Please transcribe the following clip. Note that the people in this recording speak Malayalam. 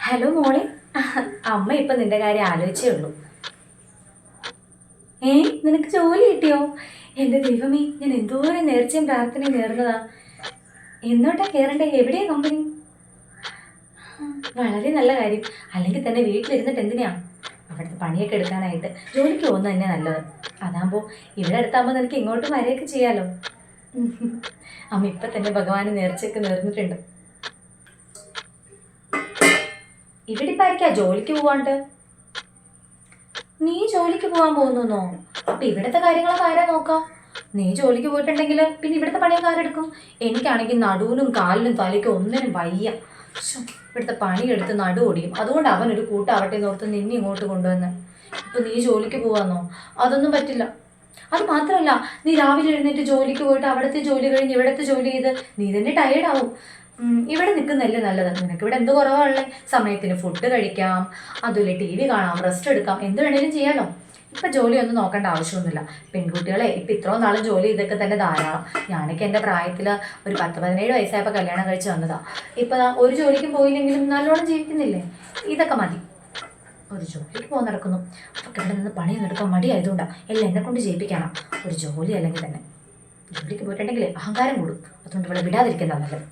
ഹലോ മോളെ. അമ്മ ഇപ്പൊ നിന്റെ കാര്യം ആലോചിച്ചേ ഉള്ളൂ. നിനക്ക് ജോലി കിട്ടിയോ? എന്റെ ദൈവമേ, ഞാൻ എന്തോരം നേർച്ചയും പ്രാർത്ഥനയും നേർന്നതാ. എന്നോട്ടാ കേറണ്ടേ? എവിടെയാ കമ്പനി? വളരെ നല്ല കാര്യം. അല്ലെങ്കിൽ തന്നെ വീട്ടിലിരുന്നിട്ട് എന്തിനാ അവിടുത്തെ പണിയൊക്കെ എടുക്കാനായിട്ട് ജോലിക്ക് പോകുന്നത് തന്നെ നല്ലത്. അതാകുമ്പോ ഇവിടെ അടുത്താകുമ്പോ നിനക്ക് ഇങ്ങോട്ടും വരെയൊക്കെ ചെയ്യാലോ. അമ്മ ഇപ്പൊ തന്നെ ഭഗവാന് നേർച്ചയൊക്കെ നേർന്നിട്ടുണ്ട്. ഇവിടെ ഇപ്പൊ ആയിരിക്കാ ജോലിക്ക് പോവാണ്ട്? നീ ജോലിക്ക് പോവാൻ പോകുന്നോ? അപ്പൊ ഇവിടത്തെ കാര്യങ്ങളൊക്കെ ആരാ നോക്കാം? നീ ജോലിക്ക് പോയിട്ടുണ്ടെങ്കിൽ പിന്നെ ഇവിടുത്തെ പണിയൊക്കെ ആരെടുക്കും? എനിക്കാണെങ്കിൽ നടുവിനും കാലിനും തലയ്ക്കും ഒന്നിനും വയ്യ. ഇവിടുത്തെ പണിയെടുത്ത് നടു ഓടിയും. അതുകൊണ്ട് അവനൊരു കൂട്ടാവട്ടെ എന്ന് ഓർത്ത് നിന്നെ ഇങ്ങോട്ട് കൊണ്ടുവന്ന്. ഇപ്പൊ നീ ജോലിക്ക് പോവാന്നോ? അതൊന്നും പറ്റില്ല. അത് മാത്രമല്ല, നീ രാവിലെ എഴുന്നേറ്റ് ജോലിക്ക് പോയിട്ട് അവിടുത്തെ ജോലി കഴിഞ്ഞ് ഇവിടുത്തെ ജോലി ചെയ്ത് നീ തന്നെ ടയേർഡാവും. ഇവിടെ നിൽക്കുന്നതല്ലേ നല്ലത്. നിനക്ക് ഇവിടെ എന്ത് കുറവാണല്ലേ? സമയത്തിന് ഫുഡ് കഴിക്കാം, അതുപോലെ TV കാണാം, റെസ്റ്റ് എടുക്കാം, എന്ത് വേണേലും ചെയ്യാലോ. ഇപ്പൊ ജോലിയൊന്നും നോക്കേണ്ട ആവശ്യമൊന്നുമില്ല. പെൺകുട്ടികളെ ഇപ്പൊ ഇത്രയും നാളും ജോലി ചെയ്തൊക്കെ തന്നെ ധാരാളം. ഞാനൊക്കെ എൻ്റെ പ്രായത്തിൽ ഒരു 10-17 വയസ്സായപ്പോൾ കല്യാണം കഴിച്ച് വന്നതാ. ഇപ്പൊ ഒരു ജോലിക്കും പോയില്ലെങ്കിലും നല്ലോണം ജീവിക്കുന്നില്ലേ? ഇതൊക്കെ മതി. ഒരു ജോലിക്ക് പോകാൻ നടക്കുന്നു. അപ്പൊക്കെ ഇവിടെ നിന്ന് പണിയൊന്നും എടുക്കാൻ മടിയായതുകൊണ്ടാണ് എല്ലാം എന്നെ കൊണ്ട് ചെയ്യിപ്പിക്കണം. ഒരു ജോലി അല്ലെങ്കിൽ തന്നെ ജോലിക്ക് പോയിട്ടുണ്ടെങ്കിൽ അഹങ്കാരം കൂടും. അതുകൊണ്ട് ഇവിടെ വിടാതിരിക്കുന്ന നല്ലത്.